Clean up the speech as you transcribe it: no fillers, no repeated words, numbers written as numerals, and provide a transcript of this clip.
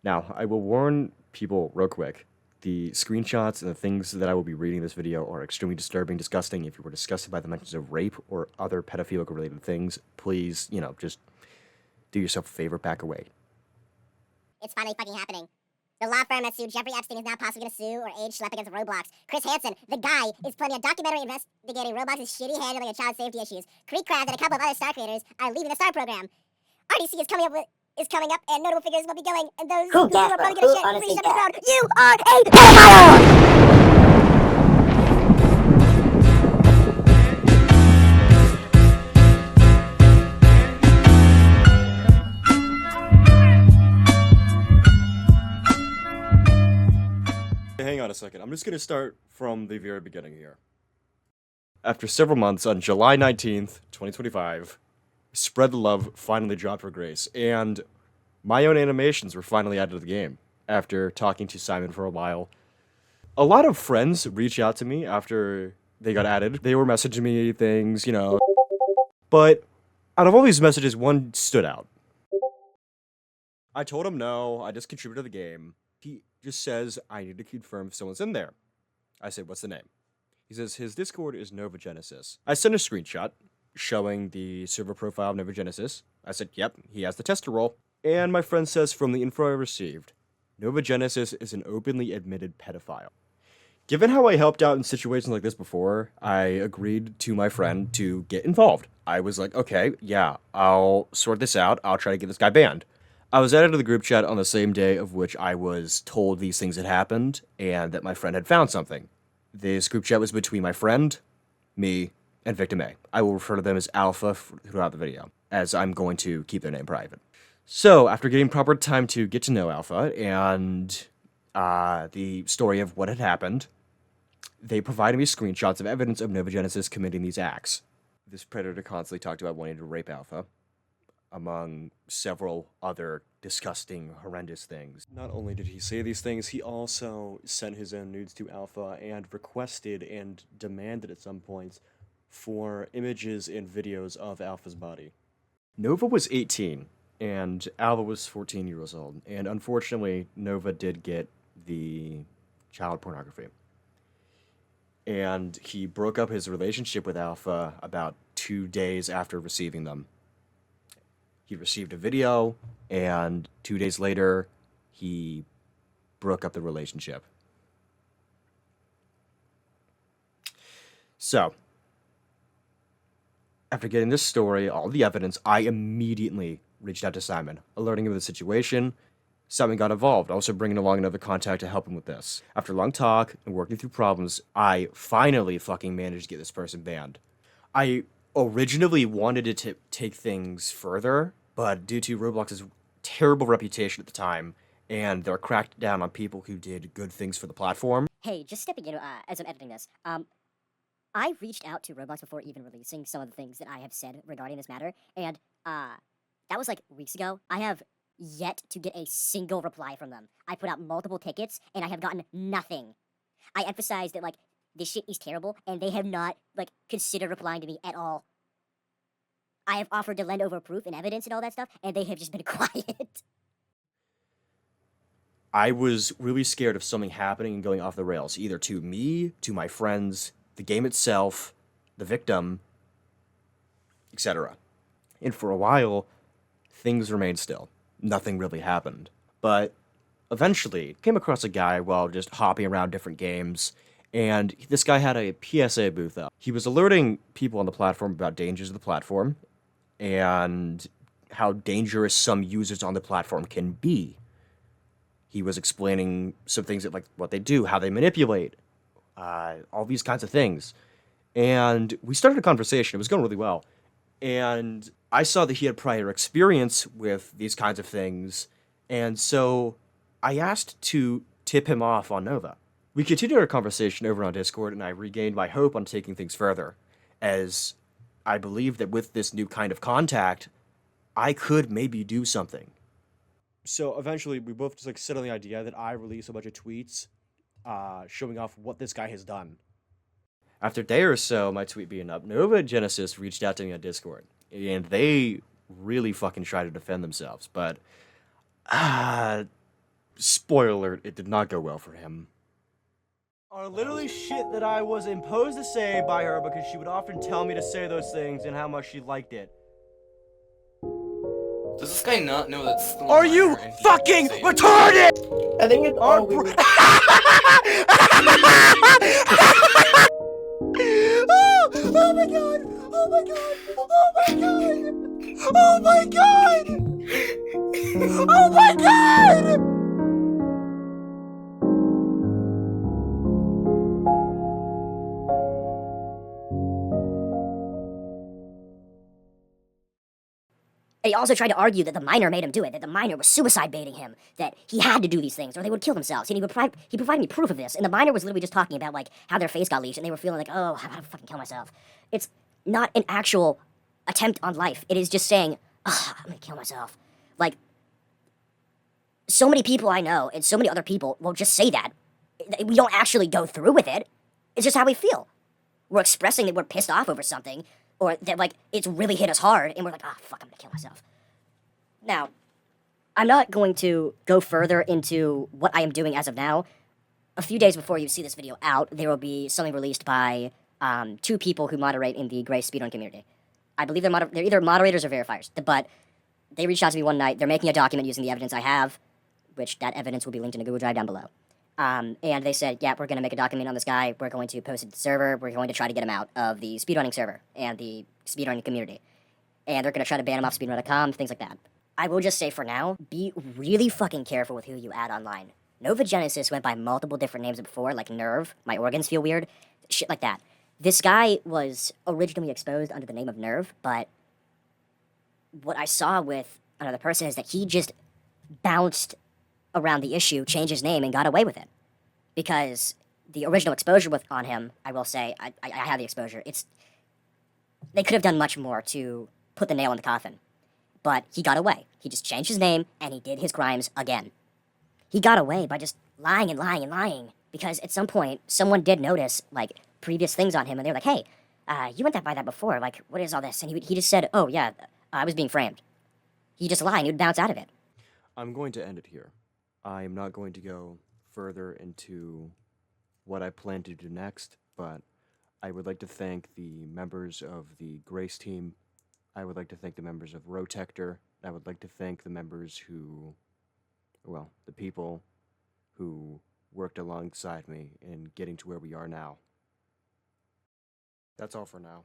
Now, I will warn people real quick. The screenshots and the things that I will be reading in this video are extremely disturbing, disgusting. If you were disgusted by the mentions of rape or other pedophilic-related things, please, just do yourself a favor, back away. It's finally fucking happening. The law firm that sued Jeffrey Epstein is now possibly going to sue or age schlep against Roblox. Chris Hansen, the guy, is planning a documentary investigating Roblox's shitty handling of child safety issues. Creekcraft and a couple of other star creators are leaving the star program. RDC is coming up, and notable figures will be going, and those who are probably going to share free shit in the crowd. You are a pedophile! Hang on a second. I'm just going to start from the very beginning here. After several months, on July 19th, 2025, Spread the Love finally dropped for grace, and my own animations were finally added to the game after talking to Simon for a while. A lot of friends reached out to me after they got added. They were messaging me things, but out of all these messages, one stood out. I told him no, I just contributed to the game. He just says, I need to confirm if someone's in there. I said, what's the name? He says, his Discord is Novagenisis. I sent a screenshot showing the server profile of Novagenisis. I said, yep, he has the tester role. And my friend says, from the info I received, Novagenisis is an openly admitted pedophile. Given how I helped out in situations like this before, I agreed to my friend to get involved. I was like, okay, yeah, I'll sort this out. I'll try to get this guy banned. I was added to the group chat on the same day of which I was told these things had happened and that my friend had found something. This group chat was between my friend, me, and Victim A. I will refer to them as Alpha throughout the video, as I'm going to keep their name private. So, after getting proper time to get to know Alpha and the story of what had happened, they provided me screenshots of evidence of Novagenisis committing these acts. This predator constantly talked about wanting to rape Alpha, among several other disgusting, horrendous things. Not only did he say these things, he also sent his own nudes to Alpha and requested and demanded at some points for images and videos of Alpha's body. Nova was 18, and Alpha was 14 years old, and unfortunately, Nova did get the child pornography. And he broke up his relationship with Alpha about 2 days after receiving them. He received a video, and 2 days later, he broke up the relationship. So, after getting this story, all the evidence, I immediately reached out to Simon, alerting him of the situation. Simon got involved, also bringing along another contact to help him with this. After a long talk and working through problems, I finally fucking managed to get this person banned. I originally wanted to take things further, but due to Roblox's terrible reputation at the time, and their crackdown on people who did good things for the platform. Hey, just stepping in as I'm editing this, I reached out to Roblox before even releasing some of the things that I have said regarding this matter, and that was like weeks ago. I have yet to get a single reply from them. I put out multiple tickets, and I have gotten nothing. I emphasized that, this shit is terrible, and they have not, considered replying to me at all. I have offered to lend over proof and evidence and all that stuff, and they have just been quiet. I was really scared of something happening and going off the rails, either to me, to my friends, the game itself, the victim, etc. And for a while, things remained still. Nothing really happened. But eventually, came across a guy while just hopping around different games, and this guy had a PSA booth up. He was alerting people on the platform about dangers of the platform, and how dangerous some users on the platform can be. He was explaining some things that, what they do, how they manipulate, all these kinds of things. And we started a conversation. It was going really well. And I saw that he had prior experience with these kinds of things, and so I asked to tip him off on Nova. We continued our conversation over on Discord, and I regained my hope on taking things further, as I believe that with this new kind of contact, I could maybe do something. So eventually, we both just settled on the idea that I release a bunch of tweets showing off what this guy has done. After a day or so, my tweet being up, Novagenisis reached out to me on Discord, and they really fucking tried to defend themselves, but spoiler alert, it did not go well for him. Are literally shit that I was imposed to say by her because she would often tell me to say those things and how much she liked it. Does this guy not know that's still a Are you minor and he fucking say it? retarded? I think it's all we Oh my god! Oh my god! Oh my god! Oh my god! Oh my god! And he also tried to argue that the minor made him do it, that the minor was suicide baiting him, that he had to do these things or they would kill themselves. And he provided me proof of this. And the minor was literally just talking about like how their face got leashed and they were feeling like, oh, I'm gonna fucking kill myself. It's not an actual attempt on life. It is just saying, oh, I'm gonna kill myself. Like, so many people I know and so many other people will just say that. We don't actually go through with it. It's just how we feel. We're expressing that we're pissed off over something, or that, like, it's really hit us hard, and we're like, ah, oh, fuck, I'm gonna kill myself. Now, I'm not going to go further into what I am doing as of now. A few days before you see this video out, there will be something released by 2 people who moderate in the Grace speedrun community. I believe they're either moderators or verifiers, but they reached out to me one night. They're making a document using the evidence I have, which that evidence will be linked in a Google Drive down below. And they said, yeah, we're going to make a document on this guy. We're going to post it to the server. We're going to try to get him out of the speedrunning server and the speedrunning community. And they're going to try to ban him off speedrun.com, things like that. I will just say for now, be really fucking careful with who you add online. Novagenisis went by multiple different names before, like Nerve, my organs feel weird, shit like that. This guy was originally exposed under the name of Nerve, but what I saw with another person is that he just bounced around the issue, changed his name, and got away with it. Because the original exposure on him, I will say, I have the exposure, they could have done much more to put the nail in the coffin. But he got away. He just changed his name, and he did his crimes again. He got away by just lying and lying and lying. Because at some point, someone did notice, like, previous things on him, and they were like, hey, you went by that before, like, what is all this? And he just said, oh, yeah, I was being framed. He just lied, and he would bounce out of it. I'm going to end it here. I am not going to go further into what I plan to do next, but I would like to thank the members of the Grace team. I would like to thank the members of Rotector. I would like to thank the members who, well, the people who worked alongside me in getting to where we are now. That's all for now.